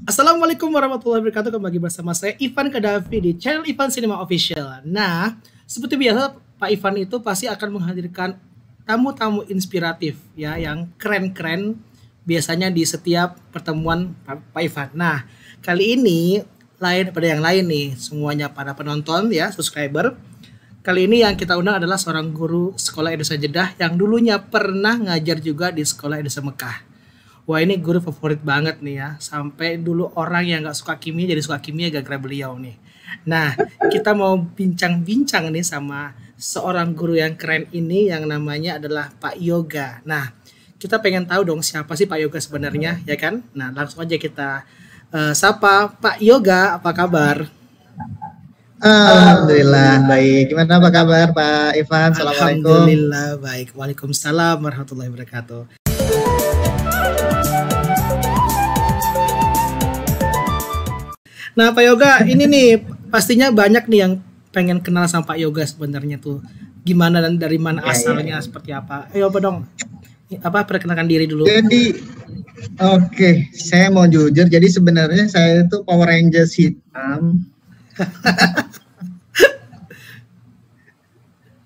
Assalamualaikum warahmatullahi wabarakatuh. Kembali bersama saya Ivan Kadafi di channel Ivan Cinema Official. Nah, seperti biasa Pak Ivan itu pasti akan menghadirkan tamu-tamu inspiratif ya yang keren-keren biasanya di setiap pertemuan Pak Ivan. Nah, kali ini lain daripada yang lain nih, semuanya para penonton ya, subscriber. Kali ini yang kita undang adalah seorang guru sekolah Indonesia Jeddah yang dulunya pernah ngajar juga di sekolah Indonesia Mekah. Wah, ini guru favorit banget nih ya. Sampai dulu orang yang nggak suka kimia jadi suka kimia gara-gara beliau nih. Nah, kita mau bincang-bincang nih sama seorang guru yang keren ini yang namanya adalah Pak Yoga. Nah, kita pengen tahu dong siapa sih Pak Yoga sebenarnya, ya kan? Nah, langsung aja kita sapa Pak Yoga, apa kabar? Alhamdulillah baik. Gimana apa kabar Pak Ivan? Assalamualaikum. Alhamdulillah baik. Waalaikumsalam warahmatullahi wabarakatuh. Nah, Pak Yoga, ini nih pastinya banyak nih yang pengen kenal sama Pak Yoga sebenarnya tuh. Gimana dan dari mana asalnya, seperti apa? Ayo apa dong? Apa perkenalkan diri dulu. Jadi oke, saya mau jujur. Jadi sebenarnya saya itu Power Rangers hitam.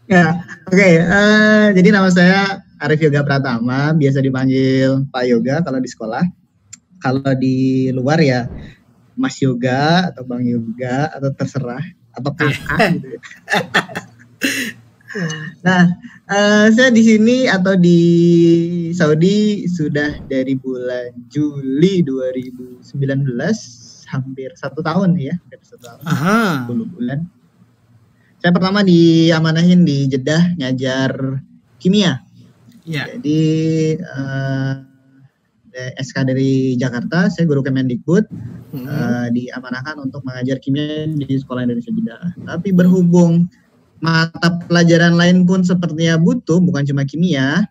Ya, oke. Jadi nama saya Arif Yoga Pratama, biasa dipanggil Pak Yoga kalau di sekolah. Kalau di luar ya Mas Yoga atau Bang Yoga atau terserah atau kakak gitu ya. Nah, saya di sini atau di Saudi sudah dari bulan Juli 2019, hampir 1 tahun ya, hampir 1 tahun, 10 bulan. Saya pertama diamanahin di Jeddah ngajar kimia. Ya. Jadi SK dari Jakarta, saya guru Kemendikbud, diamanahkan untuk mengajar kimia di Sekolah Indonesia Jeddah. Tapi berhubung mata pelajaran lain pun sepertinya butuh, bukan cuma kimia,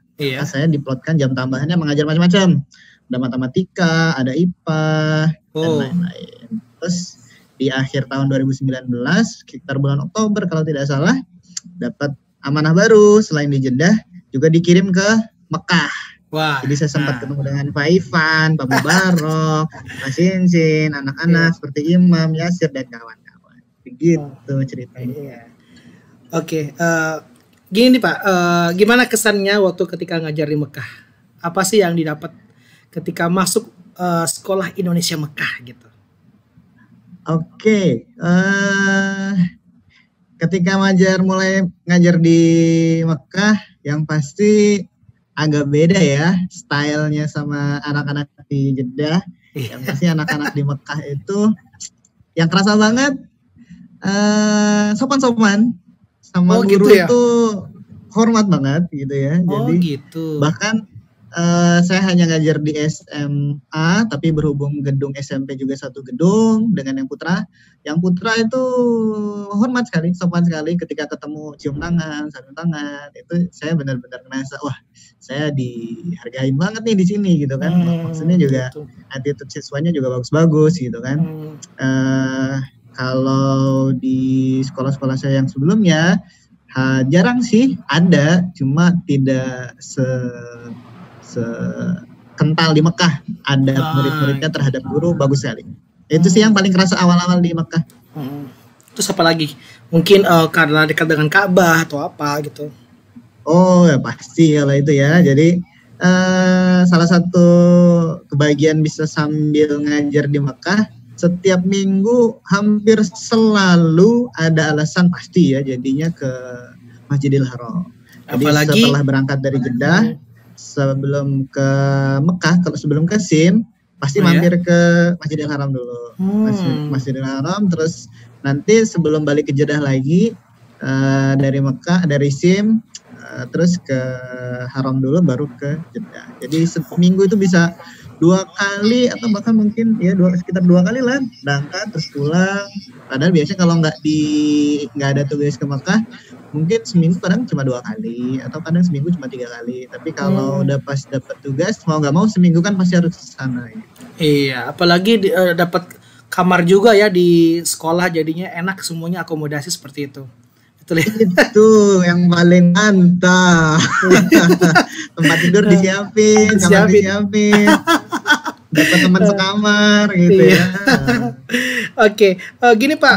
saya diplotkan jam tambahannya mengajar macam-macam. Ada matematika, ada IPA, dan lain-lain. Terus di akhir tahun 2019, sekitar bulan Oktober kalau tidak salah, dapat amanah baru selain di Jeddah, juga dikirim ke Mekah. Wah, jadi saya sempat ketemu dengan Pak Ivan, Pak Mubarok, Mas Sinsin, anak-anak seperti Imam, Yasir, dan kawan-kawan. Begitu ceritanya. Oke, gini nih Pak, gimana kesannya waktu ketika ngajar di Mekah? Apa sih yang didapat ketika masuk sekolah Indonesia Mekah gitu? Oke, ketika mulai ngajar di Mekah, yang pasti agak beda ya stylenya sama anak-anak di Jeddah. Yang pasti anak-anak di Mekah itu yang kerasa banget sopan-sopan sama guru gitu ya? Itu hormat banget gitu ya. Jadi gitu. Bahkan saya hanya ngajar di SMA, tapi berhubung gedung SMP juga satu gedung dengan yang putra. Yang putra itu hormat sekali, sopan sekali, ketika ketemu cium tangan, saling tangan. Itu saya benar-benar ngerasa, wah, saya dihargain banget nih di sini gitu kan. Maksudnya juga gitu. Attitude siswanya juga bagus-bagus gitu kan. Kalau di sekolah-sekolah saya yang sebelumnya jarang sih ada, cuma tidak kental di Mekah. Ada murid-muridnya terhadap guru bagus sekali. Itu sih yang paling kerasa awal-awal di Mekah. Terus apa lagi? Mungkin karena dekat dengan Ka'bah atau apa gitu. Oh ya pasti kalau itu ya. Jadi salah satu kebahagiaan bisa sambil ngajar di Mekah, setiap minggu hampir selalu ada alasan pasti ya jadinya ke Masjidil Haram. Jadi apalagi setelah berangkat dari Jeddah, sebelum ke Mekah, kalau sebelum ke SIM pasti mampir ke Masjidil Haram dulu. Masjidil Haram, terus nanti sebelum balik ke Jeddah lagi dari Mekah, dari SIM terus ke Haram dulu baru ke Jeddah. Jadi seminggu itu bisa 2 kali atau bahkan mungkin ya sekitar 2 kali lah berangkat terus pulang. Padahal biasanya kalau nggak ada tugas ke Mekah, mungkin seminggu kadang cuma 2 kali atau kadang seminggu cuma 3 kali. Tapi kalau udah pas dapat tugas, mau nggak mau seminggu kan pasti harus ke sana. Gitu. Iya, apalagi dapat kamar juga ya di sekolah, jadinya enak semuanya akomodasi seperti itu. Betul ya? Itu yang paling mantap. Tempat tidur disiapin, kamar Disiapin. disiapin, dapat teman sekamar gitu Iya. ya. Oke, gini Pak,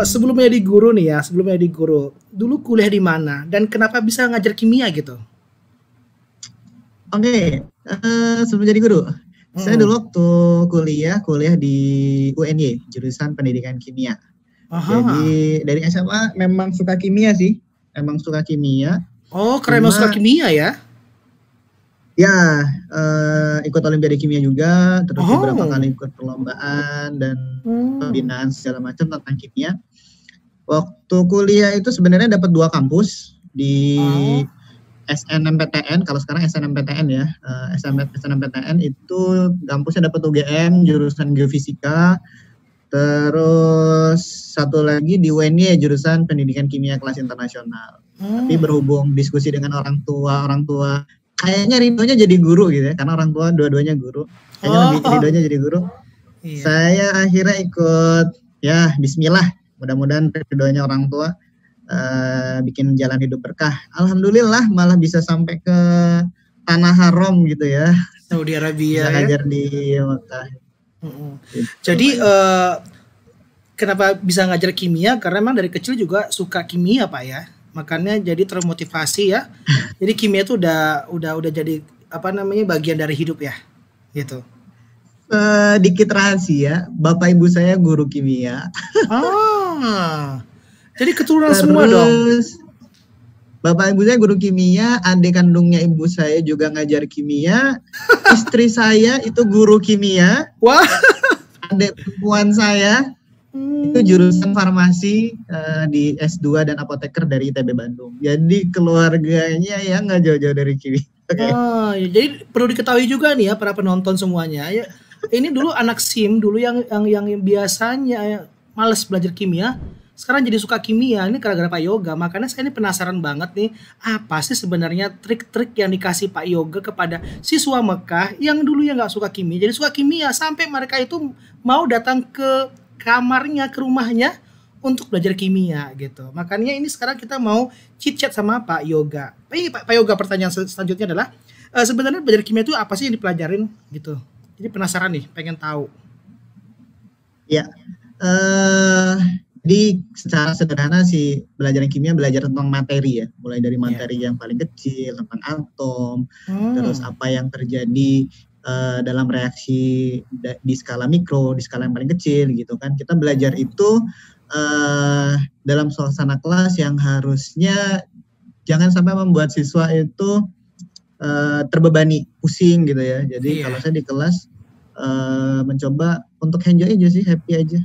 sebelumnya di guru nih ya, sebelumnya di guru, dulu kuliah di mana dan kenapa bisa ngajar kimia gitu? Oke, sebelum jadi guru, saya Mm. dulu waktu kuliah di UNY, jurusan Pendidikan Kimia. Aha. Jadi dari SMA memang suka kimia sih, emang suka kimia. Oh, keren emang suka Cuma kimia ya? ya ikut Olimpiade Kimia juga, terus beberapa Oh. kali ikut perlombaan dan Hmm. pembinaan segala macam tentang kimia. Waktu kuliah itu sebenarnya dapat 2 kampus di Oh. SNMPTN, kalau sekarang SNMPTN ya, SNMPTN itu kampusnya dapat UGM jurusan geofisika, terus satu lagi di UNY jurusan Pendidikan Kimia kelas internasional. Tapi Hmm. berhubung diskusi dengan orang tua kayaknya ridhonya jadi guru gitu ya, karena orang tua dua-duanya guru. Kayaknya lebih Oh. ridhonya jadi guru. Iya. Saya akhirnya ikut, ya bismillah, mudah-mudahan ridhonya orang tua bikin jalan hidup berkah. Alhamdulillah malah bisa sampai ke tanah haram gitu ya. Saudi Bisa Arabia ya. ngajar di Mekah. Mm-mm. Gitu, Jadi Pak. kenapa bisa ngajar kimia? Karena emang dari kecil juga suka kimia Pak ya. Makanya jadi termotivasi ya. Jadi kimia itu udah jadi apa namanya bagian dari hidup ya. Gitu. Sedikit rahasia, bapak ibu saya guru kimia. Ah. Jadi keturunan semua dong. Terus bapak ibu saya guru kimia, adik kandungnya ibu saya juga ngajar kimia, istri saya itu guru kimia, Wah. adik perempuan saya itu jurusan farmasi di S2 dan apoteker dari ITB Bandung. Jadi keluarganya ya nggak jauh-jauh dari kimia. Oke. Ah, ya, jadi perlu diketahui juga nih ya para penonton semuanya. Ya, ini dulu anak SIM dulu yang biasanya males belajar kimia, sekarang jadi suka kimia. Ini gara-gara Pak Yoga. Makanya saya ini penasaran banget nih, apa sih sebenarnya trik-trik yang dikasih Pak Yoga kepada siswa Mekah yang dulu yang nggak suka kimia, jadi suka kimia sampai mereka itu mau datang ke kamarnya, ke rumahnya untuk belajar kimia gitu. Makanya ini sekarang kita mau chit-chat sama Pak Yoga. Ini Pak Yoga, pertanyaan selanjutnya adalah sebenarnya belajar kimia itu apa sih yang dipelajarin gitu. Jadi penasaran nih, pengen tahu. Ya, jadi secara sederhana sih belajar kimia belajar tentang materi ya, mulai dari materi yang paling kecil tentang atom, terus apa yang terjadi dalam reaksi di skala mikro, di skala yang paling kecil gitu kan. Kita belajar itu dalam suasana kelas yang harusnya jangan sampai membuat siswa itu terbebani, pusing gitu ya. Jadi kalau saya di kelas mencoba untuk enjoy aja sih, happy aja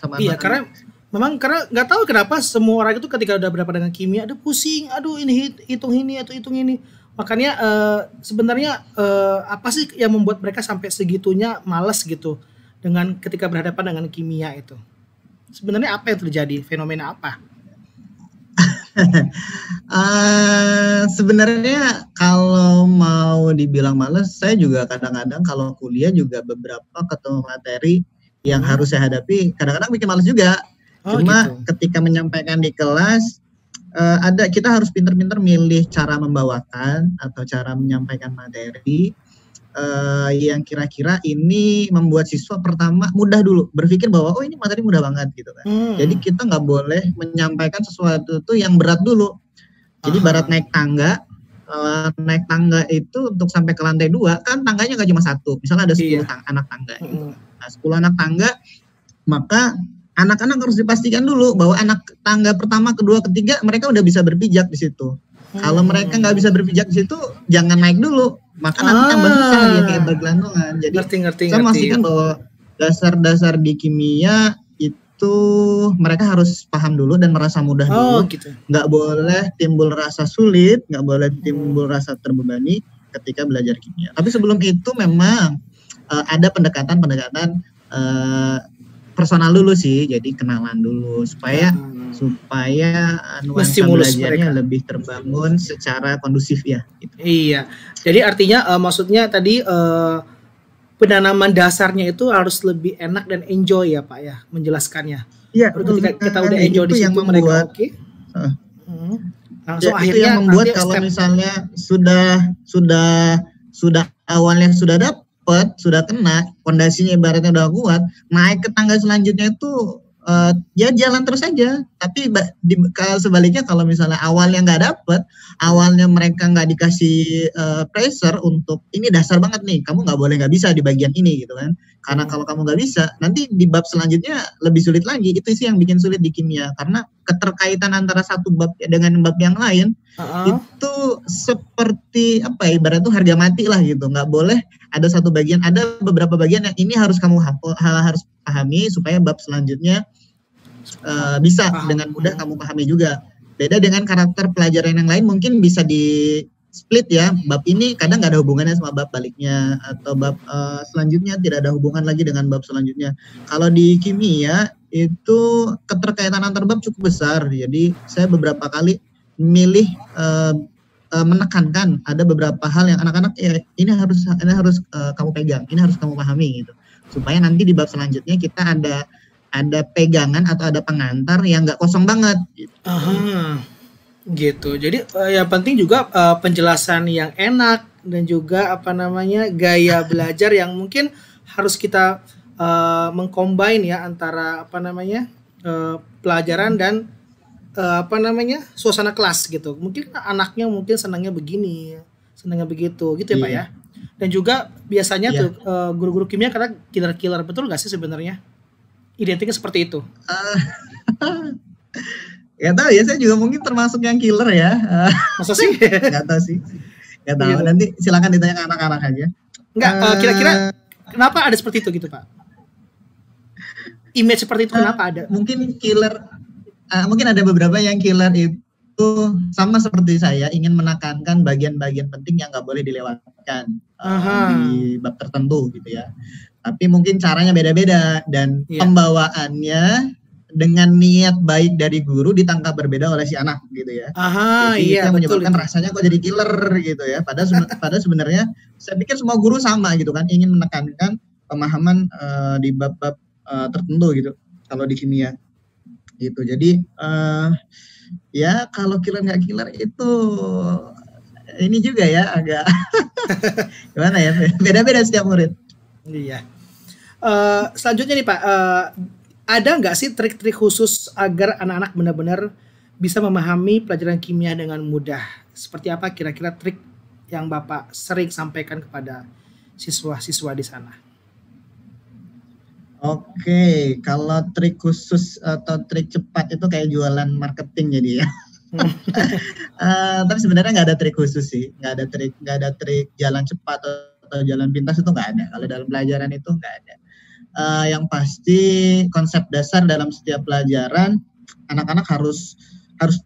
sama Iya, karena memang karena nggak tahu kenapa semua orang itu ketika udah berapa dengan kimia, aduh pusing, aduh ini hitung ini atau hitung ini. Makanya sebenarnya apa sih yang membuat mereka sampai segitunya malas gitu dengan ketika berhadapan dengan kimia itu? Sebenarnya apa yang terjadi? Fenomena apa? Sebenarnya kalau mau dibilang males, saya juga kadang-kadang kalau kuliah juga beberapa ketemu materi yang harus saya hadapi, kadang-kadang bikin males juga. Cuma gitu. ketika menyampaikan di kelas, kita harus pinter-pinter milih cara membawakan atau cara menyampaikan materi yang kira-kira ini membuat siswa pertama mudah dulu berpikir bahwa oh ini materi mudah banget gitu kan. Jadi kita nggak boleh menyampaikan sesuatu itu yang berat dulu. Jadi barat naik tangga itu untuk sampai ke lantai 2 kan tangganya nggak cuma satu, misalnya ada 10 anak tangga gitu. Nah 10 anak tangga, maka anak-anak harus dipastikan dulu bahwa anak tangga pertama, kedua, ketiga mereka udah bisa berpijak di situ. Kalau mereka nggak bisa berpijak di situ, jangan naik dulu. Maka nanti tambah susah dia kayak bergelantungan. Jadi saya memastikan bahwa dasar-dasar di kimia itu mereka harus paham dulu dan merasa mudah dulu. Gitu. Nggak boleh timbul rasa sulit, nggak boleh timbul rasa terbebani ketika belajar kimia. Tapi sebelum itu memang ada pendekatan personal dulu sih, jadi kenalan dulu supaya nuansa belajarnya lebih terbangun secara kondusif ya. Gitu. Iya, jadi artinya maksudnya tadi penanaman dasarnya itu harus lebih enak dan enjoy ya Pak ya menjelaskannya. Iya, ketika kita udah enjoy di situ mereka oke. Hmm. Ya, Langsung itu akhirnya yang membuat nanti kalau step. misalnya sudah awalnya sudah dapet, sudah kena, fondasinya ibaratnya udah kuat, naik ke tangga selanjutnya itu ya jalan terus aja. Tapi sebaliknya kalau misalnya awalnya nggak dapet, awalnya mereka nggak dikasih pressure untuk ini dasar banget nih, kamu nggak bisa di bagian ini gitu kan. Karena kalau kamu nggak bisa, nanti di bab selanjutnya lebih sulit lagi. Itu sih yang bikin sulit di kimia, karena keterkaitan antara satu bab dengan bab yang lain itu seperti apa ya, ibarat itu harga mati lah gitu. Nggak boleh ada satu bagian, ada beberapa bagian yang ini harus kamu harus pahami supaya bab selanjutnya bisa dengan mudah kamu pahami juga. Beda dengan karakter pelajaran yang lain, mungkin bisa di split ya, bab ini kadang nggak ada hubungannya sama bab baliknya, atau bab selanjutnya tidak ada hubungan lagi dengan bab selanjutnya. Kalau di kimia itu keterkaitan antar bab cukup besar, jadi saya beberapa kali milih menekankan ada beberapa hal yang anak-anak ini harus kamu pegang, ini harus kamu pahami gitu, supaya nanti di bab selanjutnya kita ada pegangan atau ada pengantar yang nggak kosong banget gitu. Gitu. Jadi yang penting juga penjelasan yang enak dan juga gaya belajar yang mungkin harus kita mengcombine ya antara pelajaran dan suasana kelas gitu. Mungkin anaknya mungkin senangnya begini, senangnya begitu gitu ya Pak ya. Dan juga biasanya tuh guru-guru kimia karena killer-killer, betul nggak sih sebenarnya? Identiknya seperti itu. Gak tahu ya, saya juga mungkin termasuk yang killer ya. Masa sih? Gak tahu sih. Gak tahu. Gitu. Nanti silakan ditanya ke anak-anak aja. Enggak, kira-kira kenapa ada seperti itu gitu Pak? Image seperti itu kenapa ada? Mungkin killer, mungkin ada beberapa yang killer itu sama seperti saya, ingin menekankan bagian-bagian penting yang nggak boleh dilewatkan di bab tertentu gitu ya. Tapi mungkin caranya beda-beda dan pembawaannya dengan niat baik dari guru ditangkap berbeda oleh si anak gitu ya. Jadi itu yang menyebabkan rasanya kok jadi killer gitu ya. Padahal sebenarnya saya pikir semua guru sama gitu kan, ingin menekankan pemahaman di bab-bab tertentu gitu kalau di kimia gitu. Jadi ya kalau killer nggak killer itu ini juga ya agak gimana ya, beda-beda setiap murid. Iya. Selanjutnya nih Pak, ada nggak sih trik-trik khusus agar anak-anak benar-benar bisa memahami pelajaran kimia dengan mudah? Seperti apa kira-kira trik yang Bapak sering sampaikan kepada siswa-siswa di sana? Oke, kalau trik khusus atau trik cepat itu kayak jualan marketing jadi ya. Tapi sebenarnya nggak ada trik khusus sih, nggak ada trik jalan cepat atau jalan pintas, itu nggak ada. Kalau dalam pelajaran itu nggak ada. Yang pasti konsep dasar dalam setiap pelajaran, anak-anak harus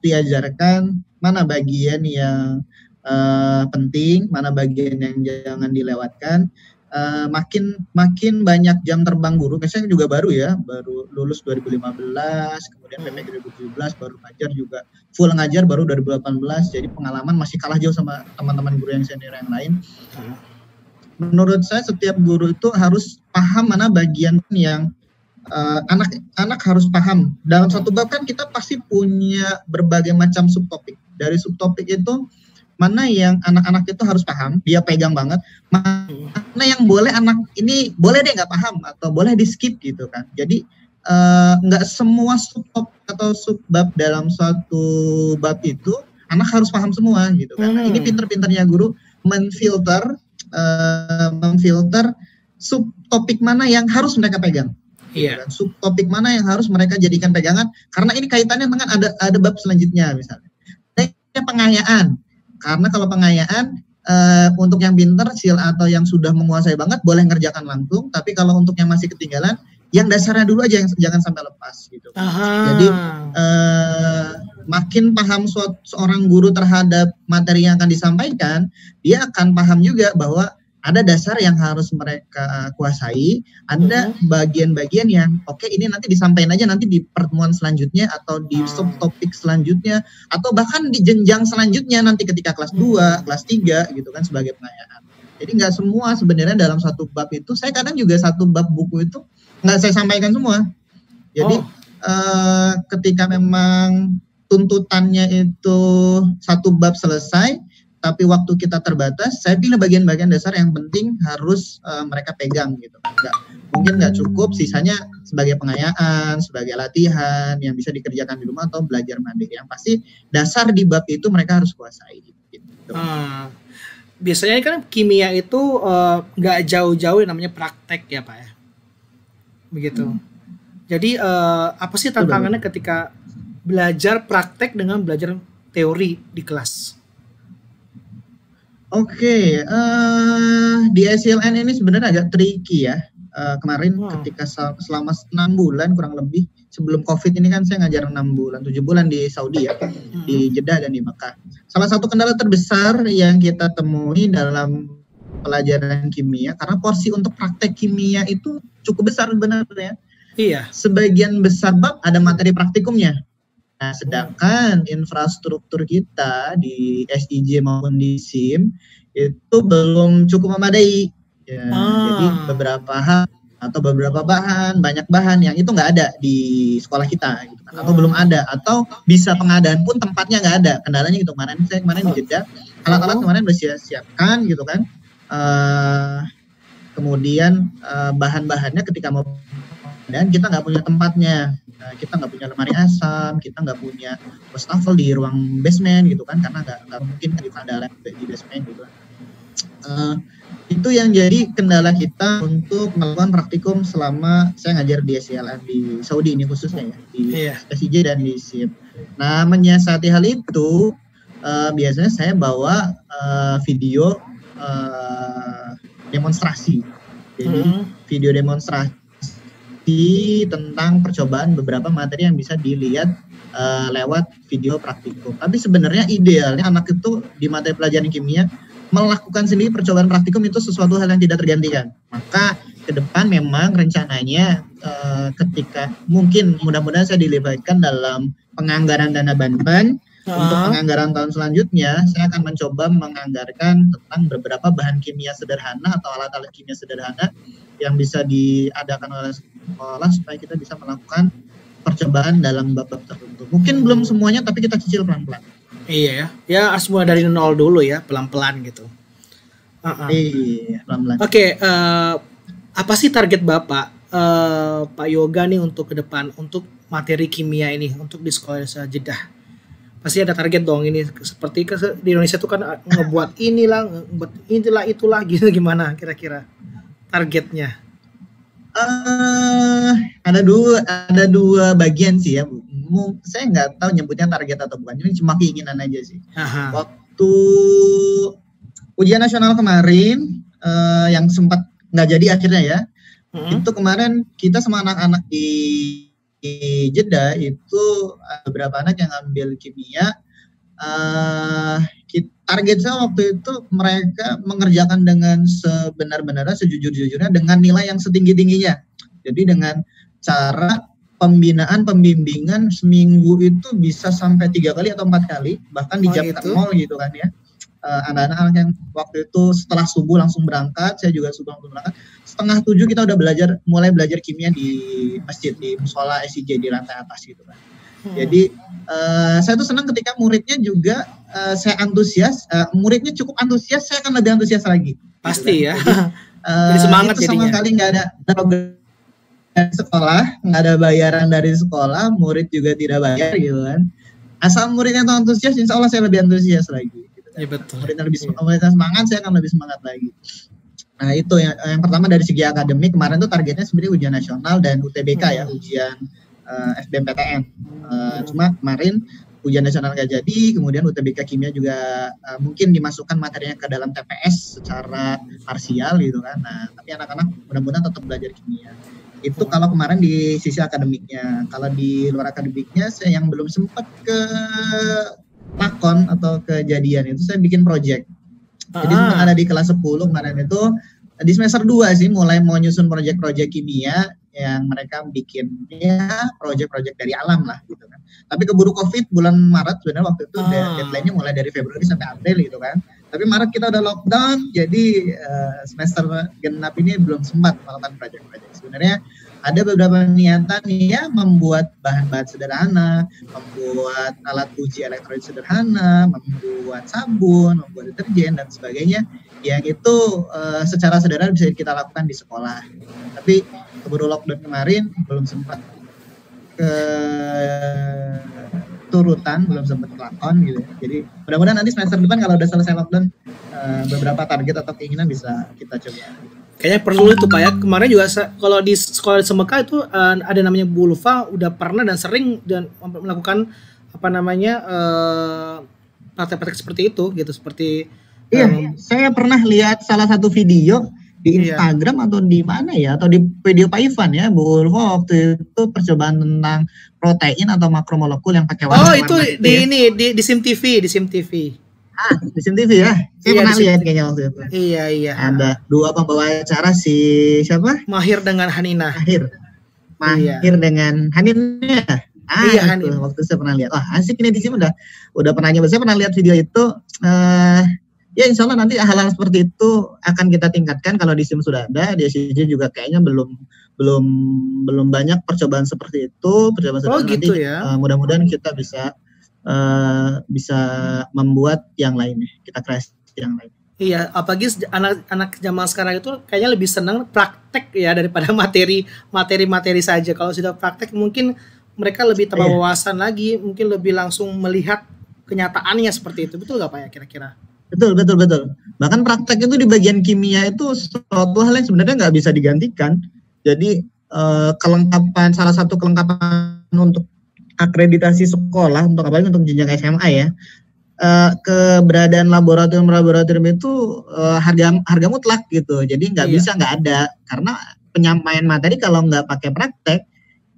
diajarkan mana bagian yang penting, mana bagian yang jangan dilewatkan. Makin banyak jam terbang guru, biasanya juga baru lulus 2015, kemudian PPG 2017, baru ngajar juga full ngajar baru 2018, jadi pengalaman masih kalah jauh sama teman-teman guru yang senior yang lain. Menurut saya setiap guru itu harus paham mana bagian yang anak harus paham. Dalam satu bab kan kita pasti punya berbagai macam subtopik. Dari subtopik itu mana yang anak-anak itu harus paham, dia pegang banget. Mana yang boleh anak ini boleh deh nggak paham atau boleh di skip gitu kan. Jadi nggak semua subtopik atau subbab dalam suatu bab itu anak harus paham semua gitu kan. Nah, ini pinter-pinternya guru memfilter subtopik mana yang harus mereka pegang. Iya. Subtopik mana yang harus mereka jadikan pegangan, karena ini kaitannya dengan ada bab selanjutnya misalnya. Pengayaan. Karena kalau pengayaan untuk yang pinter atau yang sudah menguasai banget boleh ngerjakan langsung, tapi kalau untuk yang masih ketinggalan, yang dasarnya dulu aja, yang jangan sampai lepas gitu. Jadi makin paham seorang guru terhadap materi yang akan disampaikan, dia akan paham juga bahwa ada dasar yang harus mereka kuasai, ada bagian-bagian yang oke, ini nanti disampaikan aja nanti di pertemuan selanjutnya atau di subtopik selanjutnya atau bahkan di jenjang selanjutnya nanti ketika kelas 2, kelas 3 gitu kan sebagai pengayaan. Jadi nggak semua sebenarnya dalam satu bab itu, saya kadang juga satu bab buku itu nggak saya sampaikan semua. Jadi ketika memang tuntutannya itu satu bab selesai, tapi waktu kita terbatas, saya pilih bagian-bagian dasar yang penting harus mereka pegang gitu. Mungkin nggak cukup, sisanya sebagai pengayaan, sebagai latihan yang bisa dikerjakan di rumah atau belajar mandiri. Yang pasti dasar di bab itu mereka harus kuasai. Gitu. Biasanya kan kimia itu nggak jauh-jauh namanya praktek ya Pak ya, begitu. Jadi apa sih tantangannya ketika belajar praktek dengan belajar teori di kelas? Oke, di SCLN ini sebenarnya agak tricky ya. Kemarin ketika selama 6 bulan kurang lebih sebelum COVID ini kan saya ngajar 6 bulan, 7 bulan di Saudi ya, di Jeddah dan di Mekah. Salah satu kendala terbesar yang kita temui dalam pelajaran kimia, karena porsi untuk praktek kimia itu cukup besar sebenarnya. Iya. Sebagian besar bab ada materi praktikumnya. Nah, sedangkan infrastruktur kita di SIJ maupun di SIM itu belum cukup memadai. Ya, jadi beberapa hal atau beberapa banyak bahan yang itu nggak ada di sekolah kita gitu kan, atau belum ada, atau bisa pengadaan pun tempatnya nggak ada. Kendalanya gitu, saya kemarin di Jeddah, alat-alat kemarin udah siapkan gitu kan, kemudian bahan-bahannya ketika mau dan kita nggak punya tempatnya, kita nggak punya lemari asam, kita nggak punya wastafel di ruang basement gitu kan, karena nggak mungkin kita ada di basement gitu kan. Itu yang jadi kendala kita untuk melakukan praktikum selama saya ngajar di SCLN di Saudi ini khususnya ya, di SIJ dan di SIM. Nah, menyiasati hal itu biasanya saya bawa video demonstrasi. Jadi video demonstrasi tentang percobaan beberapa materi yang bisa dilihat lewat video praktikum. Tapi sebenarnya idealnya anak itu di materi pelajaran kimia melakukan sendiri percobaan praktikum itu sesuatu hal yang tidak tergantikan. Maka ke depan memang rencananya ketika mungkin mudah-mudahan saya dilibatkan dalam penganggaran dana bantuan untuk penganggaran tahun selanjutnya, saya akan mencoba menganggarkan tentang beberapa bahan kimia sederhana atau alat-alat kimia sederhana yang bisa diadakan oleh sekolah supaya kita bisa melakukan percobaan dalam bab-bab tertentu. Mungkin belum semuanya, tapi kita cicil pelan-pelan. Iya ya, harus mulai dari nol dulu ya, pelan-pelan gitu. Iya, pelan-pelan. Oke, apa sih target Bapak, Pak Yoga nih untuk ke depan, untuk materi kimia ini, untuk di sekolah Jeddah? Pasti ada target dong ini, seperti di Indonesia tuh kan ngebuat inilah itulah gitu, gimana kira-kira targetnya? Ada dua bagian sih ya. Saya nggak tahu nyebutnya target atau bukan, ini cuma keinginan aja sih. Waktu ujian nasional kemarin yang sempat nggak jadi akhirnya ya, itu kemarin kita sama anak-anak di Jeddah itu beberapa anak yang ambil kimia. Target saya waktu itu mereka mengerjakan dengan sebenar-benarnya, sejujur-jujurnya, dengan nilai yang setinggi-tingginya. Jadi dengan cara pembimbingan seminggu itu bisa sampai 3 kali atau 4 kali, bahkan di jam nol gitu kan ya. Anak-anak yang waktu itu setelah subuh langsung berangkat, saya juga subuh langsung berangkat. 6:30 kita udah mulai belajar kimia di masjid, di musola SIJ di lantai atas gitu kan. Jadi saya tuh senang ketika muridnya juga saya antusias, muridnya cukup antusias, saya akan lebih antusias lagi. Pasti gitu kan. ya. Jadi semangat itu jadinya. Sama kali nggak ada sekolah, nggak ada bayaran dari sekolah, murid juga tidak bayar gitu kan. Asal muridnya tuh antusias, insya Allah saya lebih antusias lagi. Gitu kan. Ya, betul. Muridnya semangat, saya akan lebih semangat lagi. Nah itu yang pertama dari segi akademik, kemarin tuh targetnya sebenarnya ujian nasional dan UTBK ya, ujian SBMPTN. Cuma kemarin ujian nasional nggak jadi, kemudian UTBK kimia juga mungkin dimasukkan materinya ke dalam TPS secara parsial gitu kan. Nah tapi anak-anak mudah-mudahan tetap belajar kimia. Itu kalau kemarin di sisi akademiknya. Kalau di luar akademiknya, saya yang belum sempat ke lakon atau kejadian itu, saya bikin project. Jadi sempat ada di kelas 10 kemarin itu, di semester 2 sih mulai mau nyusun project-project kimia yang mereka bikin ya project-project dari alam lah gitu kan. Tapi keburu COVID bulan Maret sebenarnya waktu itu deadline-nya mulai dari Februari sampai April gitu kan. Tapi Maret kita udah lockdown, jadi semester genap ini belum sempat melakukan project-project. Sebenarnya ada beberapa niatan ya membuat bahan-bahan sederhana, membuat alat uji elektronik sederhana, membuat sabun, membuat deterjen dan sebagainya, yang itu secara sederhana bisa kita lakukan di sekolah. Tapi keburu lockdown kemarin belum sempat turutan, belum sempat lakon gitu. Jadi mudah-mudahan nanti semester depan kalau udah selesai lockdown, beberapa target atau keinginan bisa kita coba. Kayaknya perlu itu Pak ya. Kemarin juga kalau di sekolah di Semeka itu ada namanya Bu Ulfa udah pernah dan sering dan melakukan apa namanya praktek-praktek seperti itu gitu, seperti iya, saya pernah lihat salah satu video di Instagram atau di mana ya, atau di video Pak Ivan ya, Bu Ulfa waktu itu percobaan tentang protein atau makromolekul yang pakai warna. Oh, itu di ini di SIM TV, di SIM TV. Di SIM TV ya. Saya pernah lihat kayaknya waktu itu. Iya. Ada dua pembawa acara, si siapa? Mahir dengan Hanina. Mahir dengan Hanina. Iya, Hanin. Waktu saya pernah lihat. Wah, asik ini di sini udah pernah nyoba. Saya pernah lihat video itu. Ya insya Allah nanti hal-hal seperti itu akan kita tingkatkan. Kalau di SIM sudah ada, di SIJ juga kayaknya belum banyak percobaan seperti itu. Percobaan gitu nanti, ya. Mudah-mudahan kita bisa membuat yang lainnya. Kita kreasi yang lain. Iya, apalagi anak zaman sekarang itu kayaknya lebih senang praktek ya daripada materi saja. Kalau sudah praktek mungkin mereka lebih tambah wawasan lagi, mungkin lebih langsung melihat kenyataannya seperti itu. Betul nggak Pak ya kira-kira? Betul. Bahkan praktek itu di bagian kimia itu suatu hal yang sebenarnya nggak bisa digantikan. Jadi salah satu kelengkapan untuk akreditasi sekolah untuk jenjang SMA ya, keberadaan laboratorium itu harga mutlak gitu. Jadi nggak bisa nggak ada, karena penyampaian materi kalau nggak pakai praktek,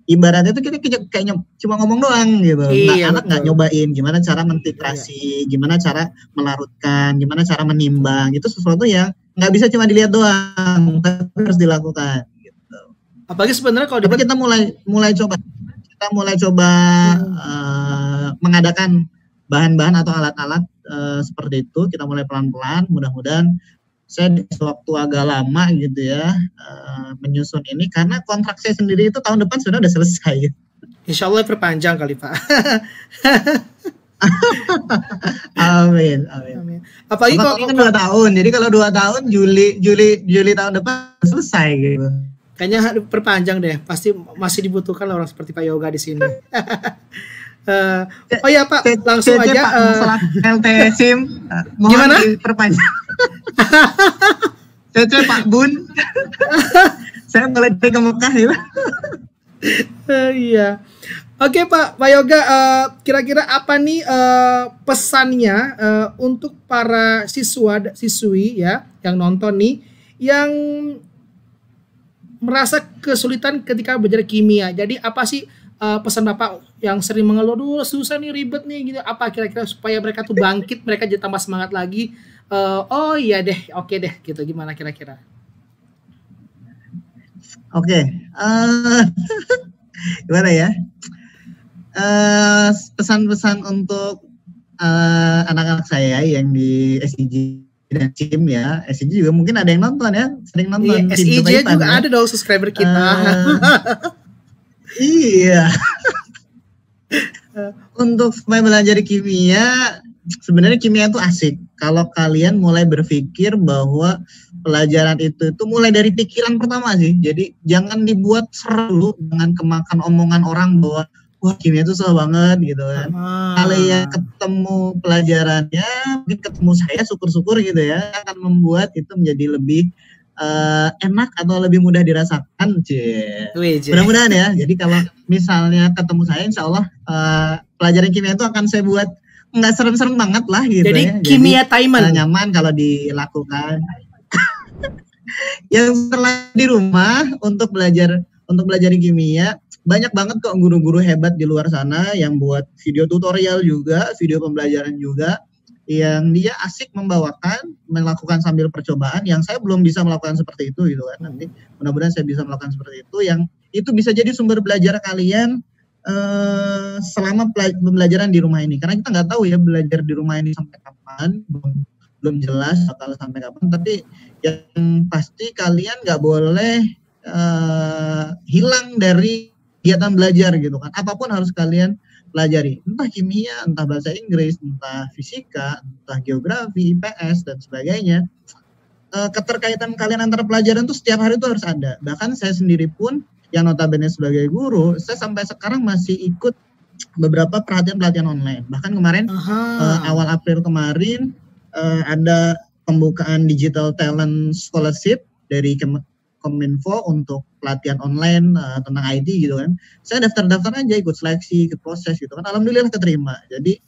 ibaratnya itu kita kayaknya cuma ngomong doang gitu. Anak nggak nyobain gimana cara mentitrasi, gimana cara melarutkan, gimana cara menimbang. Itu sesuatu yang nggak bisa cuma dilihat doang, tapi harus dilakukan gitu. Apalagi sebenarnya kalau kita mulai coba mengadakan bahan-bahan atau alat-alat seperti itu. Kita mulai pelan-pelan, mudah-mudahan saya di waktu agak lama gitu ya menyusun ini, karena kontrak saya sendiri itu tahun depan sudah selesai. Insya Allah perpanjang kali Pak. Amin. Apalagi kalau kan 2 tahun, jadi kalau 2 tahun Juli tahun depan selesai gitu. Kayaknya perpanjang deh, pasti masih dibutuhkan orang seperti Pak Yoga di sini. Oh ya Pak, langsung aja. Masalah LT SIM, gimana? Perpanjang. Cece Pak Bun, saya boleh ke Mekah ya. Iya. Oke Pak Yoga, kira-kira apa nih pesannya untuk para siswi ya yang nonton nih, yang merasa kesulitan ketika belajar kimia. Jadi apa sih pesan Bapak yang sering mengeluh, "Duh, susah nih, ribet nih," gitu. Apa kira-kira supaya mereka tuh bangkit, mereka jadi tambah semangat lagi? Oh iya deh, oke deh, gitu. Gimana kira-kira? Oke. Gimana ya? Pesan-pesan untuk anak-anak saya yang di SIJ dan SIM ya. SIJ juga mungkin ada yang nonton ya, sering nonton. SIJ juga ada dong subscriber kita. Iya. Untuk supaya belajar kimia, sebenarnya kimia itu asik kalau kalian mulai berpikir bahwa pelajaran itu mulai dari pikiran pertama sih. Jadi jangan dibuat seru dengan kemakan omongan orang bahwa wah kimia itu susah banget gitu kan. Kalian ketemu pelajarannya, mungkin ketemu saya, syukur-syukur gitu ya, akan membuat itu menjadi lebih enak atau lebih mudah dirasakan. Mudah-mudahan ya. Jadi kalau misalnya ketemu saya, insya Allah pelajaran kimia itu akan saya buat nggak serem-serem banget lah gitu. Jadi ya. kimia Taiman nyaman kalau dilakukan. Yang setelah di rumah untuk belajar kimia, banyak banget kok guru-guru hebat di luar sana yang buat video tutorial juga, video pembelajaran juga, yang dia asik membawakan, melakukan sambil percobaan, yang saya belum bisa melakukan seperti itu gitu kan. Nanti mudah-mudahan saya bisa melakukan seperti itu, yang itu bisa jadi sumber belajar kalian selama pembelajaran di rumah ini. Karena kita nggak tahu ya belajar di rumah ini sampai kapan, belum jelas bakal sampai kapan, tapi yang pasti kalian nggak boleh hilang dari kegiatan belajar gitu kan. Apapun harus kalian pelajari, entah kimia, entah bahasa Inggris, entah fisika, entah geografi, IPS dan sebagainya. Keterkaitan kalian antara pelajaran tuh setiap hari itu harus ada. Bahkan saya sendiri pun yang notabene sebagai guru, saya sampai sekarang masih ikut beberapa pelatihan online. Bahkan kemarin awal April kemarin ada pembukaan Digital Talent Scholarship dari Kominfo untuk pelatihan online tentang IT gitu kan. Saya daftar aja, ikut seleksi, ikut proses gitu kan. Alhamdulillah keterima. Jadi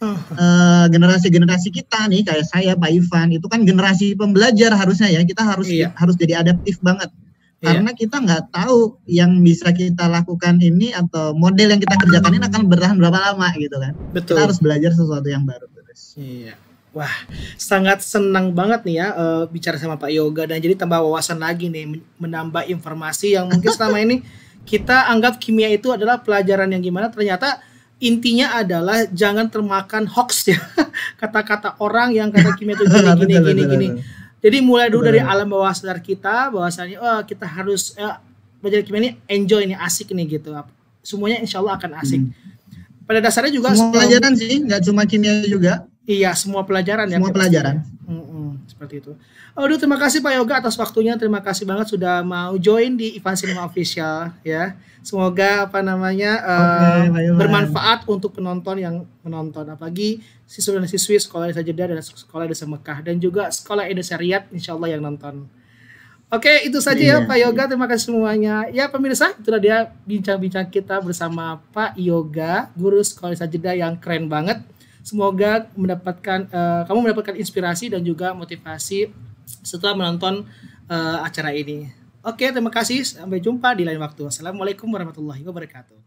generasi-generasi kita nih kayak saya, Pak Ivan, itu kan generasi pembelajar harusnya ya. Kita harus jadi adaptif banget. Karena kita nggak tahu yang bisa kita lakukan ini atau model yang kita kerjakan ini akan bertahan berapa lama gitu kan. Betul. Kita harus belajar sesuatu yang baru terus. Iya. Wah, sangat senang banget nih ya bicara sama Pak Yoga, dan jadi tambah wawasan lagi nih, menambah informasi yang mungkin selama ini kita anggap kimia itu adalah pelajaran yang gimana, ternyata intinya adalah jangan termakan hoax ya. Kata-kata orang yang kata kimia itu gini. Jadi mulai dulu dari alam bawah sadar kita, bahwasanya kita harus belajar kimia ini enjoy, ini asik nih gitu. Semuanya insya Allah akan asik. Pada dasarnya juga semua pelajaran sih, nggak cuma kimia juga. Iya, semua pelajaran ya. Semua pelajaran. Seperti itu. Aduh, terima kasih Pak Yoga atas waktunya. Terima kasih banget sudah mau join di Ivan Cinema Official ya. Semoga bermanfaat untuk penonton yang menonton, apalagi siswa dan siswi Sekolah Desa Jeddah dan Sekolah Desa Mekah, dan juga Sekolah Desa Riyadh insyaallah yang nonton. Oke, itu saja ya Pak Yoga. Terima kasih semuanya. Ya pemirsa, itulah dia bincang-bincang kita bersama Pak Yoga, guru Sekolah Desa Jeddah yang keren banget. Semoga kamu mendapatkan inspirasi dan juga motivasi setelah menonton acara ini. Oke, terima kasih. Sampai jumpa di lain waktu. Assalamualaikum warahmatullahi wabarakatuh.